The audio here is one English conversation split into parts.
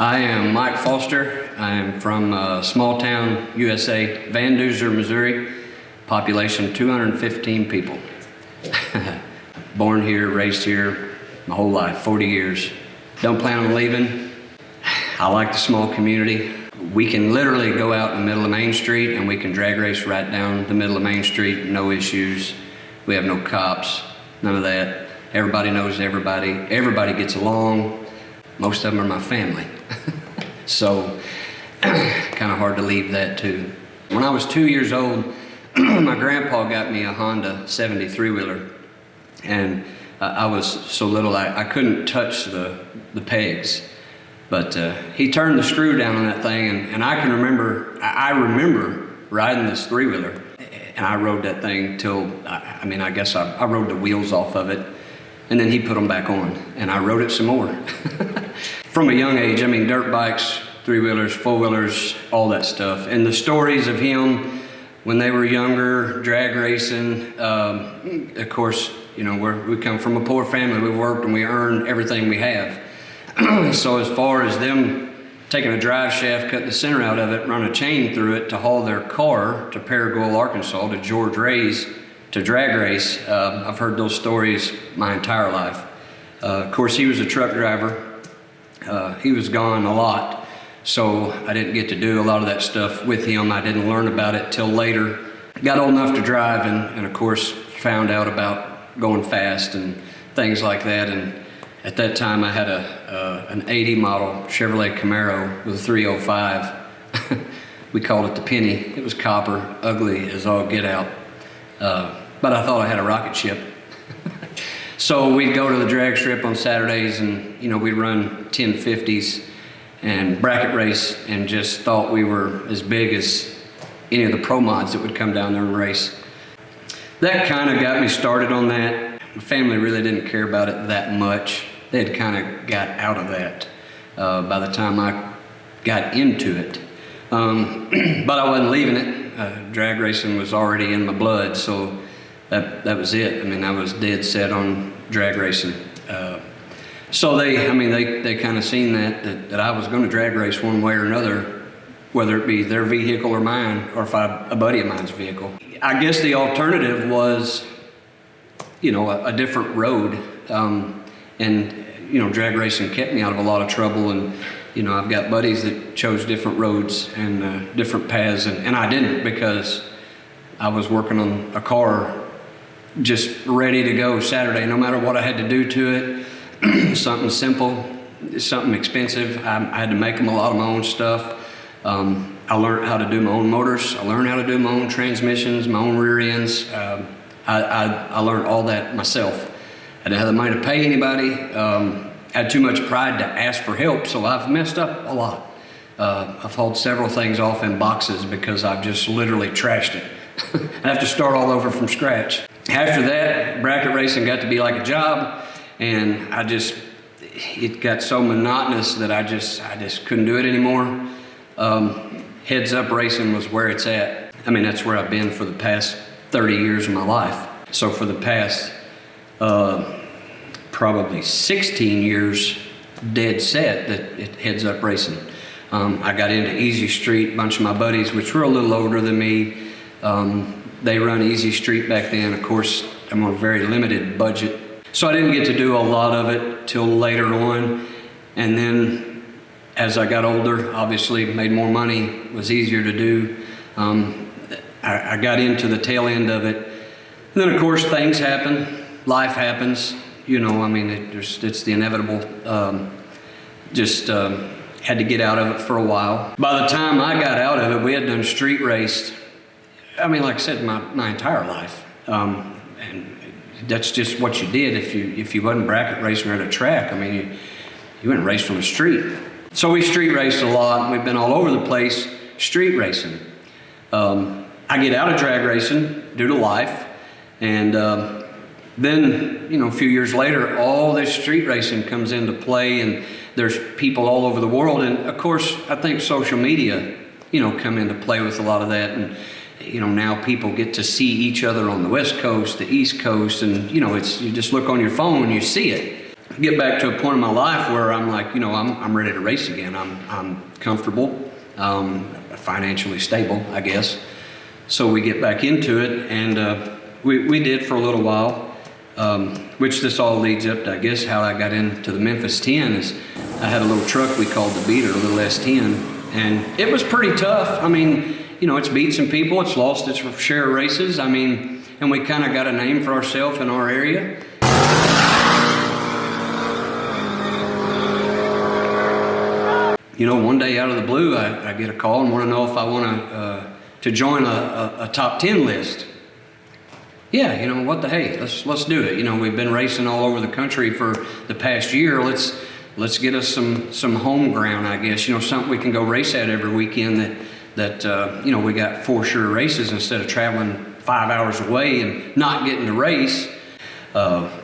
I am Mike Foster. I am from small town USA, Van Duzer, Missouri. Population 215 people. Born here, raised here, my whole life, 40 years. Don't plan on leaving. I like the small community. We can literally go out in the middle of Main Street and we can drag race right down the middle of Main Street, no issues. We have no cops, none of that. Everybody knows everybody. Everybody gets along. Most of them are my family. So, kind of hard to leave that too. When I was 2 years old, my grandpa got me a Honda 73-wheeler. And I was so little I couldn't touch the pegs. But he turned the screw down on that thing, and I remember riding this 3-wheeler. And I rode that thing till, I guess I rode the wheels off of it. And then he put them back on, and I rode it some more. From a young age, dirt bikes, 3-wheelers, 4-wheelers, all that stuff. And the stories of him when they were younger, drag racing, of course, we come from a poor family. We worked and we earned everything we have. So as far as them taking a drive shaft, cutting the center out of it, run a chain through it to haul their car to Paragould, Arkansas, to George Ray's to drag race, I've heard those stories my entire life. Of course, he was a truck driver. He was gone a lot, so I didn't get to do a lot of that stuff with him. I didn't learn about it till later. Got old enough to drive and of course found out about going fast and things like that. And at that time I had an 80 model Chevrolet Camaro with a 305. We called it the Penny. It was copper, ugly as all get out. But I thought I had a rocket ship. So we'd go to the drag strip on Saturdays and we'd run 1050s and bracket race and just thought we were as big as any of the pro mods that would come down there and race. That kind of got me started on that. My family really didn't care about it that much. They had kind of got out of that by the time I got into it. But I wasn't leaving it. Drag racing was already in my blood, so that was it. I was dead set on drag racing. So they kind of seen that I was going to drag race one way or another, whether it be their vehicle or mine, or if a buddy of mine's vehicle. I guess the alternative was, a different road. Drag racing kept me out of a lot of trouble, and I've got buddies that chose different roads and different paths, and I didn't, because I was working on a car just ready to go Saturday, no matter what I had to do to it. Something simple, something expensive. I had to make them a lot of my own stuff. I learned how to do my own motors. I learned how to do my own transmissions, my own rear ends. I learned all that myself. I didn't have the money to pay anybody. I had too much pride to ask for help, so I've messed up a lot. I've hauled several things off in boxes because I've just literally trashed it. I have to start all over from scratch. After that, bracket racing got to be like a job, and it got so monotonous that I just couldn't do it anymore. Heads up racing was where it's at. That's where I've been for the past 30 years of my life. So for the past probably 16 years dead set that it heads up racing. I got into Easy Street. A bunch of my buddies, which were a little older than me, they run Easy Street back then. Of course, I'm on a very limited budget, so I didn't get to do a lot of it till later on. And then as I got older, obviously made more money, was easier to do. I got into the tail end of it. And then of course things happen, life happens. It's the inevitable. Had to get out of it for a while. By the time I got out of it, we had done street raced, like I said, my entire life. And that's just what you did if you wasn't bracket racing at a track. You went and raced on the street. So we street raced a lot, and we've been all over the place street racing. I get out of drag racing due to life, and then, a few years later, all this street racing comes into play, and there's people all over the world. And of course, I think social media, come into play with a lot of that. And, now people get to see each other on the West Coast, the East Coast, and, you just look on your phone, you see it. get back to a point in my life where I'm like, I'm ready to race again. I'm comfortable, financially stable, I guess. So we get back into it, and we did for a little while, which this all leads up to, I guess, how I got into the Memphis 10 is I had a little truck we called the Beater, a little S10, and it was pretty tough. I mean, it's beat some people, it's lost its share of races. I mean, and we kind of got a name for ourselves in our area. One day out of the blue, I get a call and want to know if I want to join a top 10 list. Yeah, what the hey, let's do it. We've been racing all over the country for the past year. Let's get us some home ground, I guess. Something we can go race at every weekend that we got 4 sure races instead of traveling 5 hours away and not getting to race.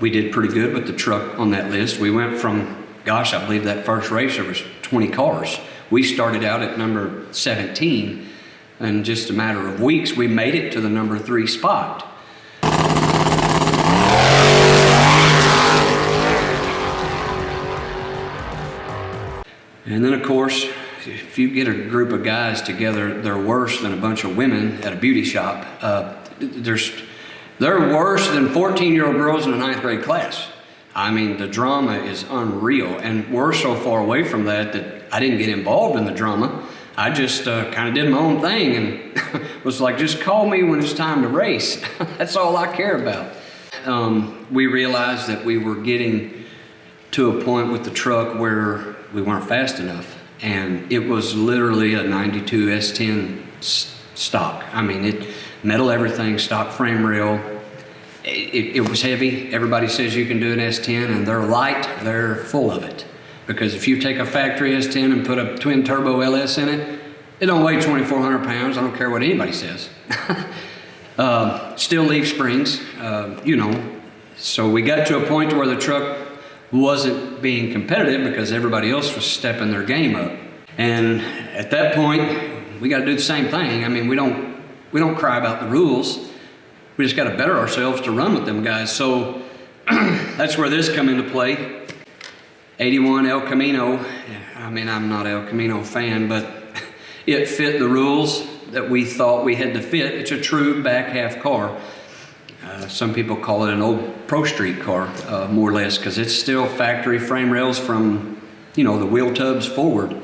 We did pretty good with the truck on that list. We went from, gosh, I believe that first race there was 20 cars. We started out at number 17. In just a matter of weeks, we made it to the number 3 spot. And then, of course, if you get a group of guys together, they're worse than a bunch of women at a beauty shop. They're worse than 14-year-old girls in a 9th grade class. I mean, the drama is unreal. And we're so far away from that I didn't get involved in the drama. I just kind of did my own thing and was like, just call me when it's time to race. That's all I care about. We realized that we were getting to a point with the truck where we weren't fast enough. And it was literally a 92 S10 stock. I mean, it metal everything, stock frame rail. It was heavy. Everybody says you can do an S10 and they're light, they're full of it. Because if you take a factory S10 and put a twin turbo LS in it, it don't weigh 2,400 pounds. I don't care what anybody says. Still leaf springs, So we got to a point where the truck wasn't being competitive because everybody else was stepping their game up. And at that point, we got to do the same thing. I mean, we don't cry about the rules. We just got to better ourselves to run with them guys. So that's where this come into play. 81 El Camino. I mean, I'm not an El Camino fan, but it fit the rules that we thought we had to fit. It's a true back half car. Some people call it an old Pro Street car, more or less, because it's still factory frame rails from, the wheel tubs forward.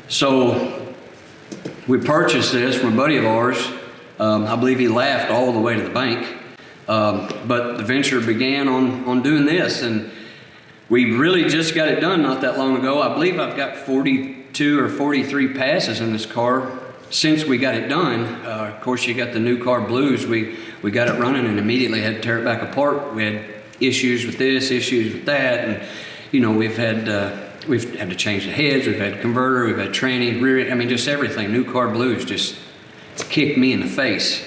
So we purchased this from a buddy of ours. I believe he laughed all the way to the bank. But the venture began on doing this, and we really just got it done not that long ago. I believe I've got 42 or 43 passes in this car since we got it done. Of course, you got the new car blues. We got it running and immediately had to tear it back apart. We had issues with this, issues with that, and we've had to change the heads. We've had converter, we've had tranny, rear. I mean, just everything. New car blues just kicked me in the face.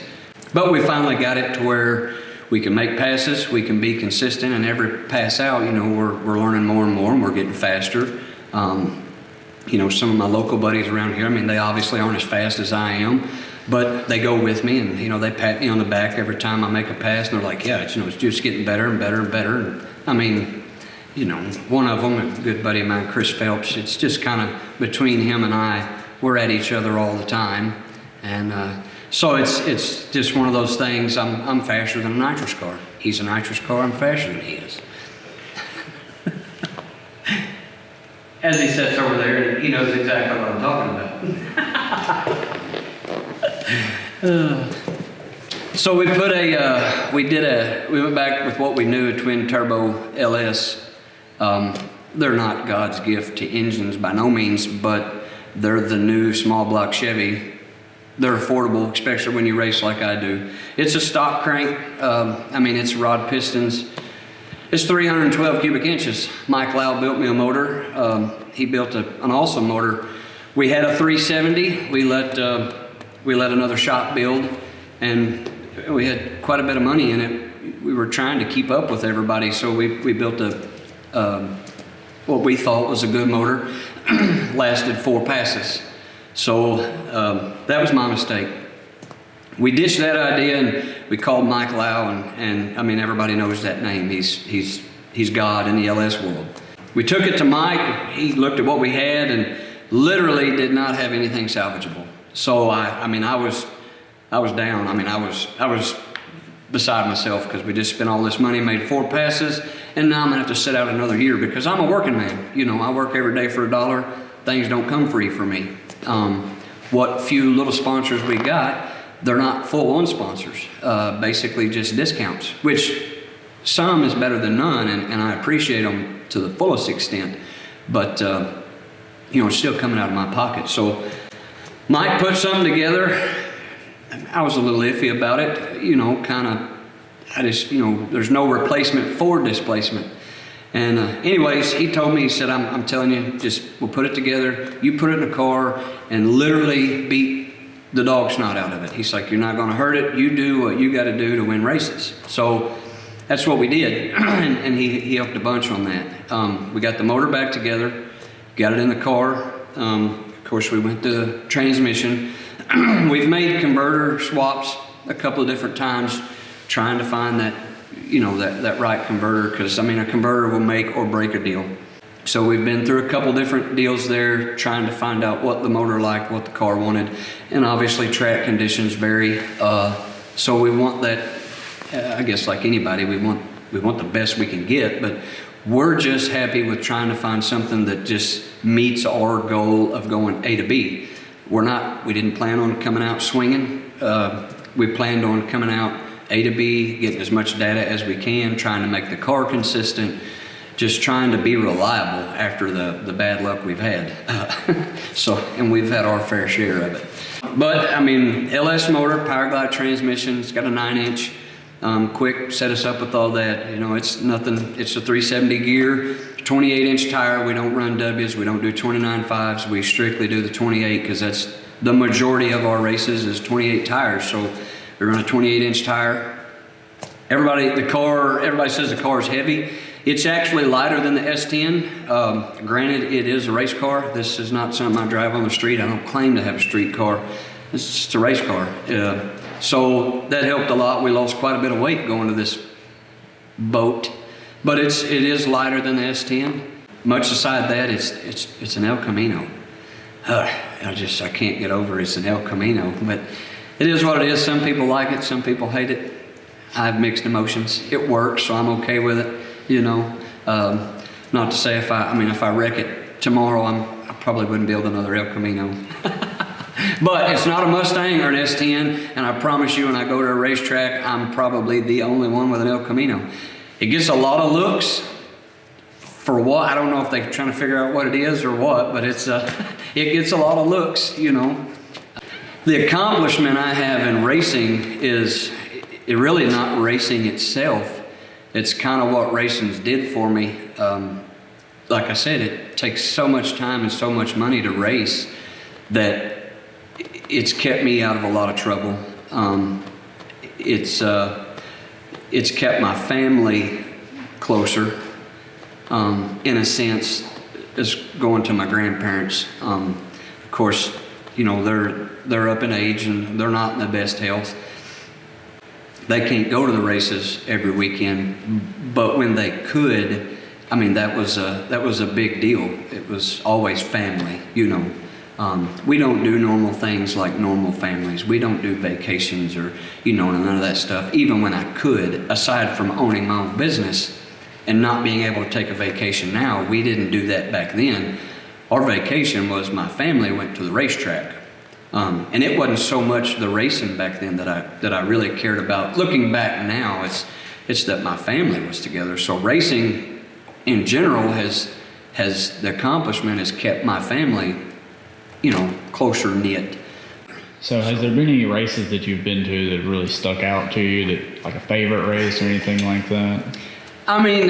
But we finally got it to where we can make passes, we can be consistent, and every pass out, we're learning more and more, and we're getting faster. Some of my local buddies around here, I mean, they obviously aren't as fast as I am, but they go with me, and they pat me on the back every time I make a pass, and they're like, yeah, it's just getting better and better and better. And I mean, one of them, a good buddy of mine, Chris Phelps, it's just kind of between him and I, we're at each other all the time, and so it's just one of those things. I'm faster than a nitrous car. He's a nitrous car, I'm faster than he is. As he sits over there, and he knows exactly what I'm talking about. So we went back with what we knew, a twin turbo LS. They're not God's gift to engines by no means, but they're the new small block Chevy. They're affordable, especially when you race like I do. It's a stock crank. It's rod pistons. It's 312 cubic inches. Mike Lau built me a motor. He built an awesome motor. We had a 370. We let another shop build, and we had quite a bit of money in it. We were trying to keep up with everybody, so we built what we thought was a good motor. Lasted 4 passes. So that was my mistake. We ditched that idea and we called Mike Lau, and I mean, everybody knows that name. He's He's God in the LS world. We took it to Mike. He looked at what we had and literally did not have anything salvageable. So I was down. I was beside myself because we just spent all this money, made 4 passes, and now I'm gonna have to sit out another year because I'm a working man. You know, I work every day for $1. Things don't come free for me. What few little sponsors we got, they're not full-on sponsors. Basically just discounts, which some is better than none, and I appreciate them to the fullest extent. But you know, it's still coming out of my pocket. So Mike put something together. I was a little iffy about it, you know, I just, you know, there's no replacement for displacement. And anyways, he told me, he said, I'm telling you, we'll put it together, you put it in the car and literally beat the dog snot out of it. He's like, you're not gonna hurt it, you do what you gotta do to win races. So that's what we did, and he helped a bunch on that. We got the motor back together, got it in the car. Of course, we went to the transmission. We've made converter swaps a couple of different times, trying to find that, you know, that right converter, because I mean, a converter will make or break a deal. So we've been through a couple different deals there, trying to find out what the motor liked, what the car wanted, and obviously track conditions vary. So we want that, I guess like anybody, we want the best we can get, but we're just happy with trying to find something that just meets our goal of going A to B. We didn't plan on coming out swinging. We planned on coming out A to B, getting as much data as we can, trying to make the car consistent, just trying to be reliable after the bad luck we've had. And we've had our fair share of it. But I mean, LS motor, power glide transmission, it's got a 9-inch. Quick set us up with all that. You know, it's nothing, it's a 370 gear, 28-inch tire. We don't run W's, we don't do 29.5s. We strictly do the 28 because that's the majority of our races is 28 tires. So we run a 28-inch tire. Everybody says the car is heavy. It's actually lighter than the S10. Granted, it is a race car. This is not something I drive on the street. I don't claim to have a street car. This is just a race car. So that helped a lot. We lost quite a bit of weight going to this boat, but it is lighter than the S10. Much aside that, it's an El Camino. I can't get over it's an El Camino, but it is what it is. Some people like it, some people hate it. I have mixed emotions. It works, so I'm okay with it. You know, not to say if I wreck it tomorrow, I probably wouldn't build another El Camino. But it's not a Mustang or an S10, and I promise you, when I go to a racetrack, I'm probably the only one with an El Camino. It gets a lot of looks. For what? I don't know if they're trying to figure out what it is or what, but it gets a lot of looks, you know. The accomplishment I have in racing is really not racing itself. It's kind of what racing's did for me. Like I said, it takes so much time and so much money to race that it's kept me out of a lot of trouble. It's kept my family closer, in a sense, as going to my grandparents. Of course, you know, they're up in age and they're not in the best health. They can't go to the races every weekend, but when they could, I mean, that was a big deal. It was always family, you know. We don't do normal things like normal families. We don't do vacations or, you know, none of that stuff. Even when I could, aside from owning my own business and not being able to take a vacation now, we didn't do that back then. Our vacation was my family went to the racetrack. And it wasn't so much the racing back then that I really cared about. Looking back now, it's that my family was together. So racing in general has the accomplishment has kept my family, you know, closer knit. So has there been any races that you've been to that really stuck out to you, that like a favorite race or anything like that? I mean,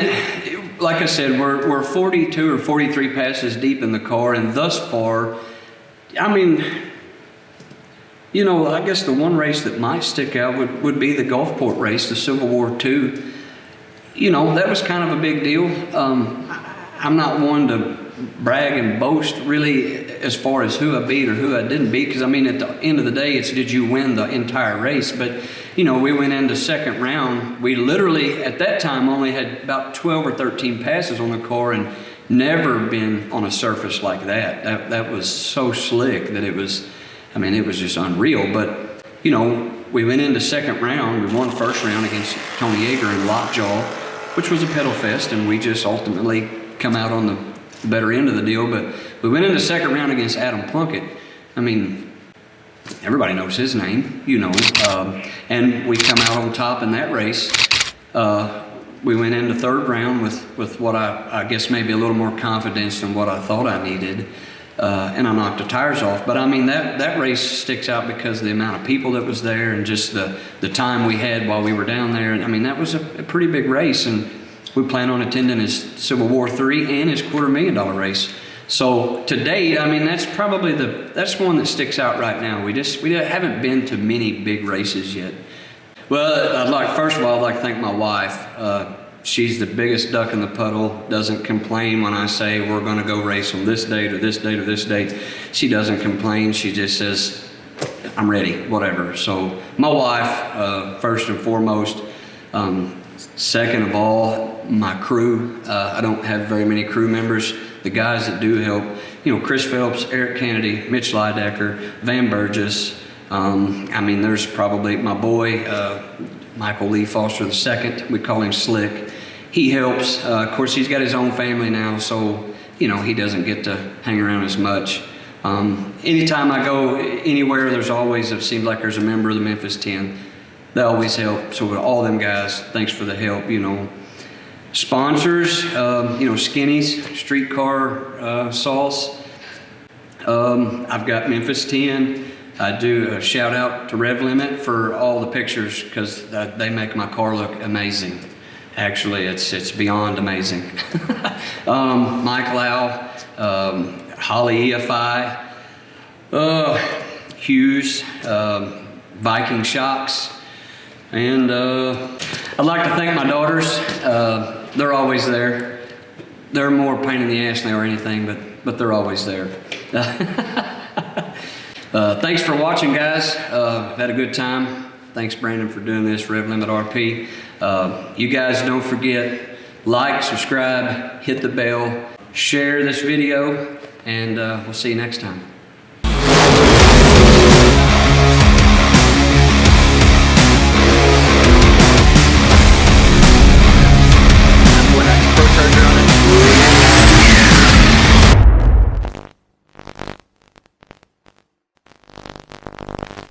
like I said, we're 42 or 43 passes deep in the car, and thus far, I mean, you know, I guess the one race that might stick out would be the Gulfport race, the Civil War II. You know, that was kind of a big deal. I'm not one to brag and boast really as far as who I beat or who I didn't beat, because I mean, at the end of the day, it's did you win the entire race. But you know, we went into second round. We literally at that time only had about 12 or 13 passes on the car, and never been on a surface like that. That was so slick that it was, I mean, it was just unreal. But you know, we went into second round. We won first round against Tony Yeager in Lockjaw, which was a pedal fest, and we just ultimately come out on the better end of the deal. But we went into second round against Adam Plunkett. I mean, everybody knows his name, you know him. And we come out on top in that race. We went into third round with what I guess maybe a little more confidence than what I thought I needed. And I knocked the tires off. But I mean, that race sticks out because of the amount of people that was there and just the time we had while we were down there. And I mean, that was a pretty big race, and we plan on attending his Civil War III and his $250,000 race. So to date, I mean, that's probably that's one that sticks out right now. We haven't been to many big races yet. Well, first of all, I'd like to thank my wife. She's the biggest duck in the puddle, doesn't complain when I say we're gonna go race on this date or this date or this date. She doesn't complain, she just says, I'm ready, whatever. So my wife, first and foremost. Second of all, my crew. I don't have very many crew members. The guys that do help, you know, Chris Phelps, Eric Kennedy, Mitch Lydecker, Van Burgess. I mean, there's probably my boy, Michael Lee Foster II. We call him Slick. He helps. Of course, he's got his own family now, so, you know, he doesn't get to hang around as much. Anytime I go anywhere, it seems like there's a member of the Memphis 10. They always help. So with all them guys, thanks for the help, you know. Sponsors, you know, Skinny's, Streetcar Sauce. I've got Memphis 10. I do a shout out to Rev Limit for all the pictures, because they make my car look amazing. Actually, it's beyond amazing. Mike Lau, Holly EFI, Hughes, Viking Shocks, and I'd like to thank my daughters. They're always there. They're more pain in the ass than they are anything, but they're always there. Thanks for watching, guys. I've had a good time. Thanks, Brandon, for doing this, Rev Limit RP. You guys don't forget, like, subscribe, hit the bell, share this video, and we'll see you next time.